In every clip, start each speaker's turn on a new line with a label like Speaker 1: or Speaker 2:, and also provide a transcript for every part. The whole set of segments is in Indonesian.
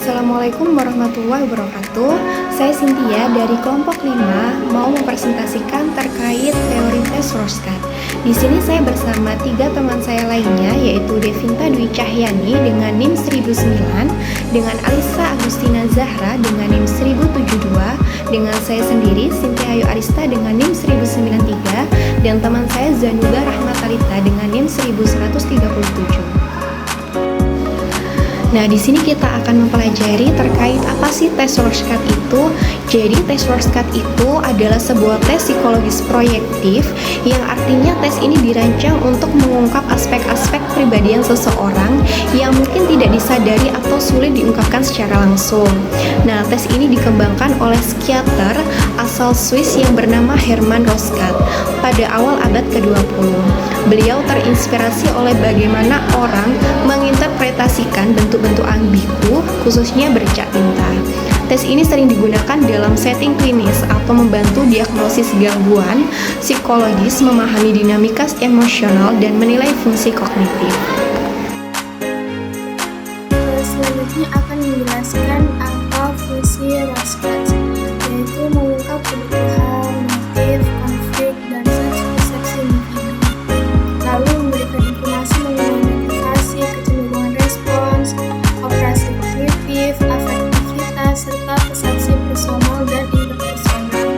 Speaker 1: Assalamualaikum warahmatullahi wabarakatuh. Saya Cynthia dari kelompok 5 mau mempresentasikan terkait teori tes Rorschach. Di sini saya bersama 3 teman saya lainnya, yaitu Devinta Dwi Cahyani dengan NIM 1009, dengan Alisa Agustina Zahra dengan NIM 1072, dengan saya sendiri Cynthia Ayu Arista dengan NIM 1093, dan teman saya Zanuga Rahmatalita dengan NIM 1137. Nah, di sini kita akan mempelajari terkait apa sih tes Rorschach itu. Jadi, tes Rorschach itu adalah sebuah tes psikologis proyektif yang artinya tes ini dirancang untuk mengungkap aspek-aspek kepribadian seseorang yang mungkin tidak disadari atau sulit diungkapkan secara langsung. Nah, tes ini dikembangkan oleh psikiater asal Swiss yang bernama Hermann Rorschach pada awal abad ke-20. Beliau terinspirasi oleh bagaimana orang menginterpretasikan bentuk-bentuk ambigu, khususnya bercak tinta. Tes ini sering digunakan dalam setting klinis atau membantu diagnosis gangguan psikologis, memahami dinamika emosional, dan menilai fungsi kognitif.
Speaker 2: Selanjutnya akan menjelaskan apa fungsi Rorschach, yaitu mengungkap kebutuhan, motif, konflik, dan persepsi individu. Lalu memberikan informasi mengenai motivasi, kecenderungan respons, operasi kognitif, afektivitas, serta persepsi personal dan interpersonal.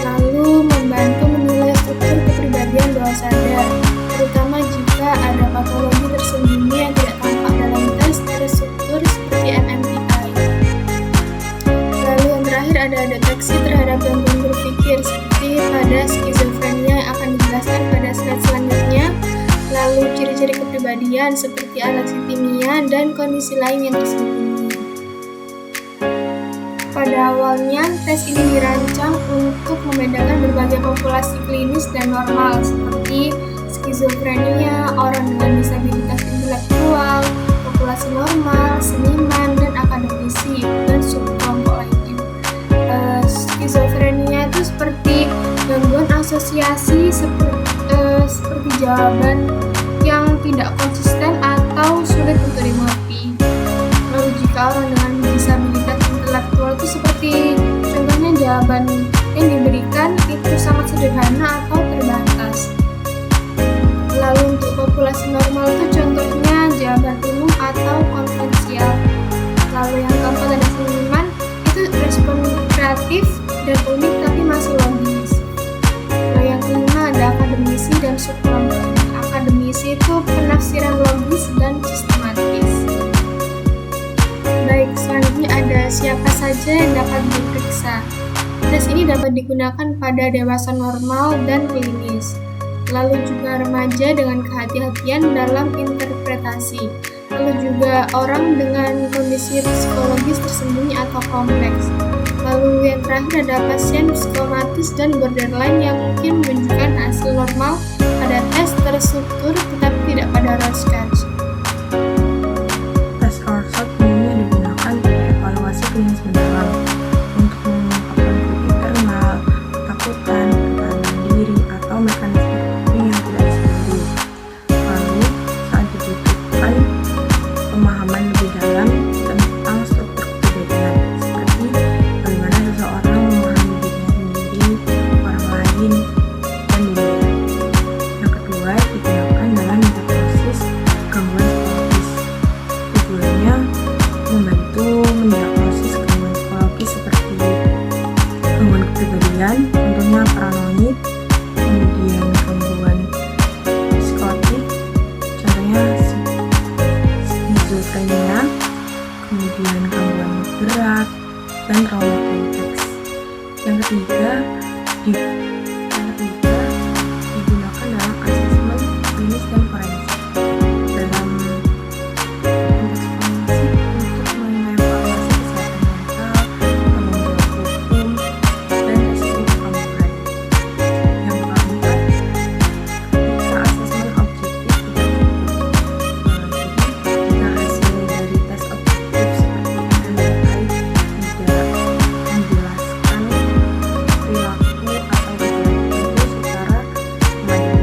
Speaker 2: Lalu membantu menilai struktur kepribadian bawah sadar, terutama jika ada patologi tersembunyi yang tidak tampak dalam tes terstruktur seperti MMPI. Lalu yang terakhir ada deteksi terhadap gangguan berpikir seperti pada skizofrenia yang akan dijelaskan pada slide selanjutnya. Lalu ciri-ciri kepribadian seperti aleksitimia dan kondisi lain yang tersembunyi. Pada awalnya, tes ini dirancang untuk membedakan berbagai populasi klinis dan normal seperti skizofrenia, orang dengan disabilitas intelektual, populasi normal, seniman, dan akademisi, dan subkelompok lainnya. Skizofrenia itu seperti gangguan asosiasi seperti jawaban yang tidak konsisten atau sulit untuk dimengerti. Lalu jika orang dengan disabilitas intelektual itu seperti contohnya jawaban yang diberikan itu sangat sederhana atau terbatas. Lalu untuk populasi normal itu contohnya jawaban umum atau konvensional. Lalu yang keempat ada seniman, itu respon kreatif dan unik tapi masih logis. Lalu yang kelima ada akademisi dan subkelompok. Akademisi itu penafsiran logis dan sistematis. Baik, selanjutnya ada siapa saja yang dapat diperiksa. Tes ini dapat digunakan pada dewasa normal dan klinis. Lalu juga remaja dengan kehati-hatian dalam interpretasi. Lalu juga orang dengan kondisi psikologis tersembunyi atau kompleks. Lalu yang terakhir ada pasien psikomatis dan borderline yang mungkin menunjukkan hasil normal pada tes terstruktur tetapi tidak pada Rorschach.
Speaker 3: Tes Rorschach umumnya digunakan pada evaluasi klinis mendalam untuk mengungkapkan konflik internal, ketakutan, pertahanan diri, atau mekanisme coping yang tidak disadari. Lalu, saat dibutuhkan pemahaman lebih dalam tentang struktur kepribadian, seperti bagaimana seseorang memahami dirinya sendiri, orang lain, dan dunia. Yang kedua, digunakan dalam diagnosis gangguan psikologis. Tujuannya membantu mendiagnosis gangguan psikologis seperti gangguan kepribadian, contohnya paranoid, kemudian gangguan psikotik, contohnya skizofrenia, kemudian gangguan berat, dan trauma kompleks. Yang ketiga, digunakan dalam asesmen klinis dan forensik. Dalam konteks forensik untuk mengevaluasi kesehatan mental, tanggung jawab hukum, dan risiko kekambuhan. Yang keempat, jika asesmen objektif tidak cukup. Jadi, jika hasil dari tes objektif seperti MMPI tidak menjelaskan perilaku atau gejala tertentu secara memadai.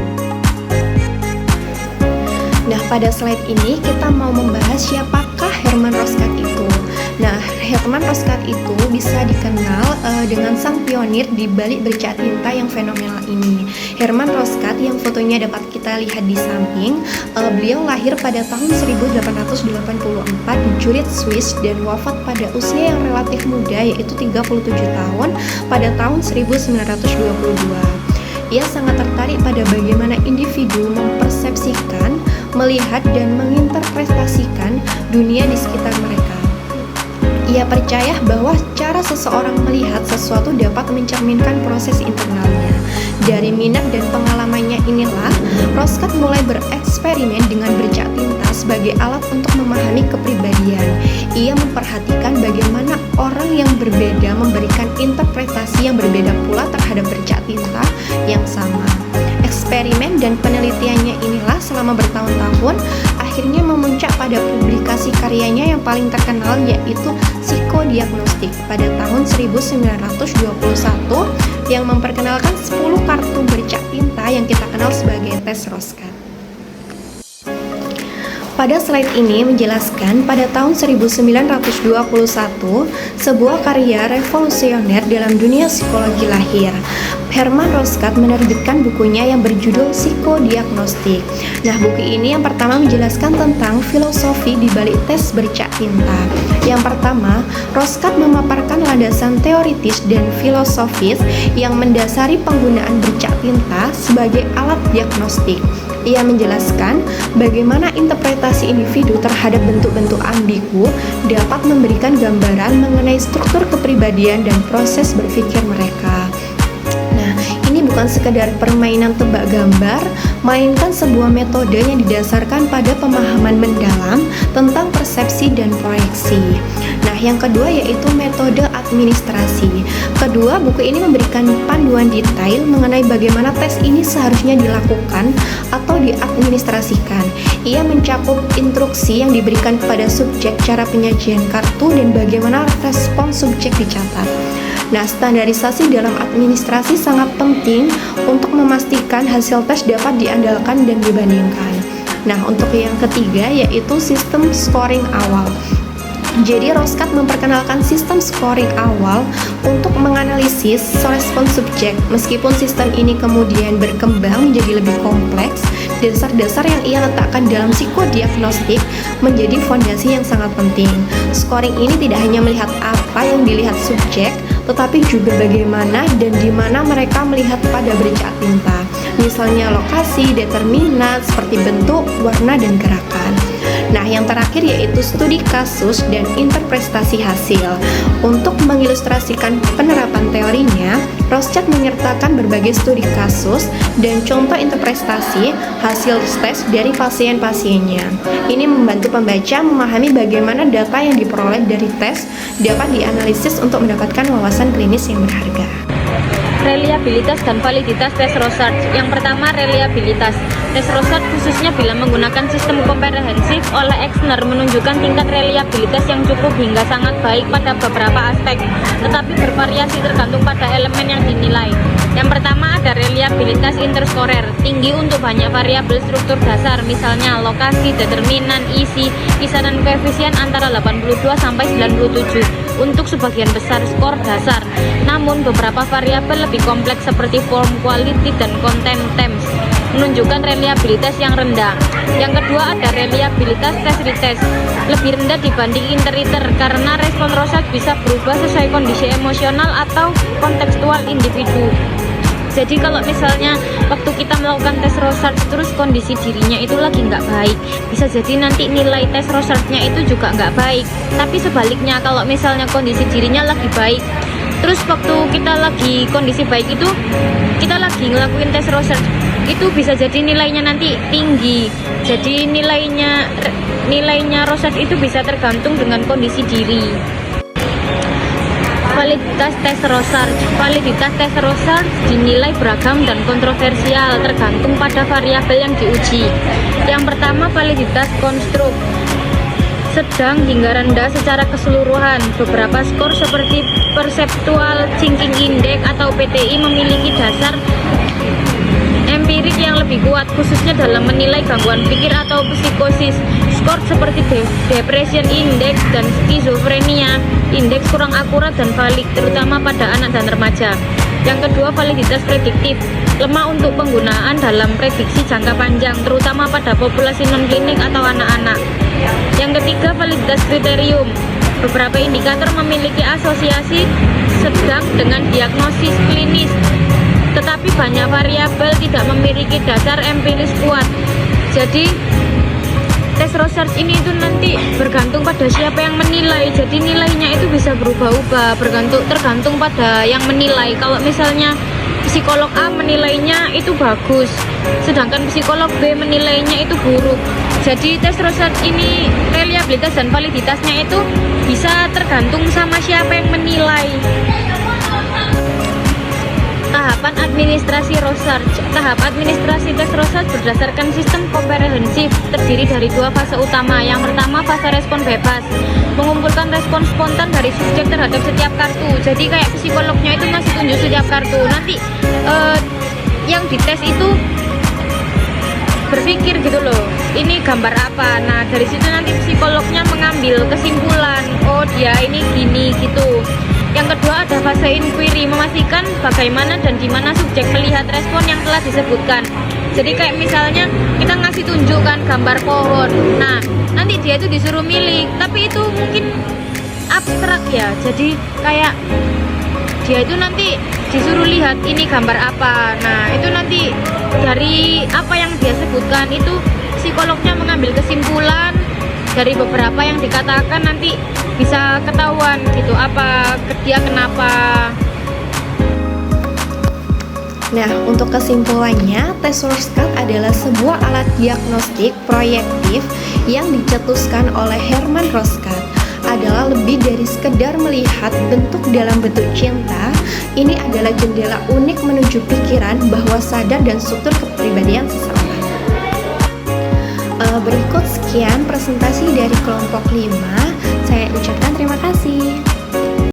Speaker 1: Nah, pada slide ini kita mau membahas siapakah Hermann Rorschach itu. Nah, Herman Roskat itu bisa dikenal dengan sang pionir di balik bercak tinta yang fenomenal ini. Herman Roskat yang fotonya dapat kita lihat di samping, beliau lahir pada tahun 1884 di Zurich, Swiss dan wafat pada usia yang relatif muda yaitu 37 tahun pada tahun 1922. Ia sangat tertarik pada bagaimana individu mempersepsikan, melihat dan menginterpretasikan dunia di sekitar mereka. Ia percaya bahwa cara seseorang melihat sesuatu dapat mencerminkan proses internalnya. Dari minat dan pengalamannya inilah, Roskat mulai bereksperimen dengan bercak tinta sebagai alat untuk memahami kepribadian. Ia memperhatikan bagaimana orang yang berbeda memberikan interpretasi yang berbeda pula terhadap bercak tinta yang sama. Eksperimen dan penelitiannya inilah selama bertahun-tahun akhirnya memuncak pada publikasi karyanya yang paling terkenal yaitu Psikodiagnostik pada tahun 1921 yang memperkenalkan 10 kartu bercak tinta yang kita kenal sebagai tes Roskat. Pada slide ini menjelaskan pada tahun 1921 sebuah karya revolusioner dalam dunia psikologi lahir. Herman Roskat menerbitkan bukunya yang berjudul Psikodiagnostik. Nah, buku ini yang pertama menjelaskan tentang filosofi di balik tes bercak tinta. Yang pertama, Roskat memaparkan landasan teoritis dan filosofis yang mendasari penggunaan bercak tinta sebagai alat diagnostik. Ia menjelaskan bagaimana interpretasi individu terhadap bentuk-bentuk ambigu dapat memberikan gambaran mengenai struktur kepribadian dan proses berpikir mereka. Nah, ini bukan sekedar permainan tebak gambar, melainkan sebuah metode yang didasarkan pada pemahaman mendalam tentang persepsi dan proyeksi. Nah, yang kedua yaitu metode administrasi. Kedua, buku ini memberikan panduan detail mengenai bagaimana tes ini seharusnya dilakukan atau diadministrasikan. Ia mencakup instruksi yang diberikan kepada subjek, cara penyajian kartu, dan bagaimana respons subjek dicatat. Nah, standarisasi dalam administrasi sangat penting untuk memastikan hasil tes dapat diandalkan dan dibandingkan. Nah, untuk yang ketiga yaitu sistem scoring awal. Jadi Roskat memperkenalkan sistem scoring awal untuk menganalisis respons subjek. Meskipun sistem ini kemudian berkembang menjadi lebih kompleks, dasar-dasar yang ia letakkan dalam psikodiagnostik menjadi fondasi yang sangat penting. Scoring ini tidak hanya melihat apa yang dilihat subjek, tetapi juga bagaimana dan di mana mereka melihat pada bercak tinta. Misalnya lokasi, determinat, seperti bentuk, warna, dan gerakan. Nah, yang terakhir yaitu studi kasus dan interpretasi hasil. Untuk mengilustrasikan penerapan teorinya, Roskat menyertakan berbagai studi kasus dan contoh interpretasi hasil tes dari pasien-pasiennya. Ini membantu pembaca memahami bagaimana data yang diperoleh dari tes dapat dianalisis untuk mendapatkan wawasan klinis yang berharga.
Speaker 4: Reliabilitas dan validitas tes Roskat. Yang pertama, reliabilitas. Tes Roskat khususnya bila menggunakan sistem komprehensif oleh Exner menunjukkan tingkat reliabilitas yang cukup hingga sangat baik pada beberapa aspek, tetapi bervariasi tergantung pada elemen yang dinilai. Yang pertama ada reliabilitas interscorer, tinggi untuk banyak variabel struktur dasar, misalnya lokasi, determinan, isi, kisaran koefisien antara 82 sampai 97 untuk sebagian besar skor dasar. Namun beberapa variabel lebih kompleks seperti form, quality, dan content terms menunjukkan reliabilitas yang rendah. Yang kedua ada reliabilitas tes retest, lebih rendah dibanding inter-iter karena respon Roskat bisa berubah sesuai kondisi emosional atau kontekstual individu. Jadi kalau misalnya waktu kita melakukan tes Roskat terus kondisi dirinya itu lagi nggak baik, bisa jadi nanti nilai tes Roskat-nya itu juga nggak baik. Tapi sebaliknya kalau misalnya kondisi dirinya lagi baik, terus waktu kita lagi kondisi baik itu kita lagi ngelakuin tes Roskat, itu bisa jadi nilainya nanti tinggi. Jadi nilainya Roskat itu bisa tergantung dengan kondisi diri. Validitas tes Roskat. Validitas tes Roskat dinilai beragam dan kontroversial tergantung pada variabel yang diuji. Yang pertama, validitas konstruk, sedang hingga rendah secara keseluruhan. Beberapa skor seperti Perceptual Thinking Index atau PTI memiliki dasar empirik yang lebih kuat, khususnya dalam menilai gangguan pikir atau psikosis. skor seperti depression index dan skizofrenia, indeks kurang akurat dan valid, terutama pada anak dan remaja. Yang kedua, validitas prediktif, lemah untuk penggunaan dalam prediksi jangka panjang, terutama pada populasi non-klinik atau anak-anak. Yang ketiga, validitas kriterium, beberapa indikator memiliki asosiasi sedang dengan diagnosis klinis, tetapi banyak variabel tidak memiliki dasar empiris kuat. Jadi tes Rorschach ini itu nanti bergantung pada siapa yang menilai. Jadi nilainya itu bisa berubah-ubah, tergantung pada yang menilai. Kalau misalnya psikolog A menilainya itu bagus, sedangkan psikolog B menilainya itu buruk. Jadi tes Rorschach ini reliabilitas dan validitasnya itu bisa tergantung sama siapa yang menilai. Tahapan administrasi Rorschach. Tahap administrasi tes Rorschach berdasarkan sistem komprehensif, terdiri dari dua fase utama. Yang pertama, fase respon bebas, mengumpulkan respon spontan dari subjek terhadap setiap kartu. Jadi kayak psikolognya itu masih tunjuk setiap kartu. Nanti yang dites itu berpikir gitu loh, ini gambar apa. Nah dari situ nanti psikolognya mengambil kesimpulan, oh dia ini gini gitu. Yang kedua, ada fase inquiry, memastikan bagaimana dan di mana subjek melihat respon yang telah disebutkan. Jadi kayak misalnya kita ngasih tunjukkan gambar pohon, nah nanti dia itu disuruh milih, tapi itu mungkin abstrak ya. Jadi kayak dia itu nanti disuruh lihat ini gambar apa. Nah itu nanti dari apa yang dia sebutkan itu psikolognya mengambil kesimpulan dari beberapa yang dikatakan, nanti bisa ketahuan gitu apa dia kenapa.
Speaker 1: Nah, untuk kesimpulannya, tes Rorschach adalah sebuah alat diagnostik proyektif yang dicetuskan oleh Hermann Rorschach. Adalah lebih dari sekedar melihat bentuk dalam bentuk cinta. Ini adalah jendela unik menuju pikiran bahwa sadar dan struktur kepribadian seseorang. Berikut sekian presentasi dari kelompok 5. Saya ucapkan terima kasih.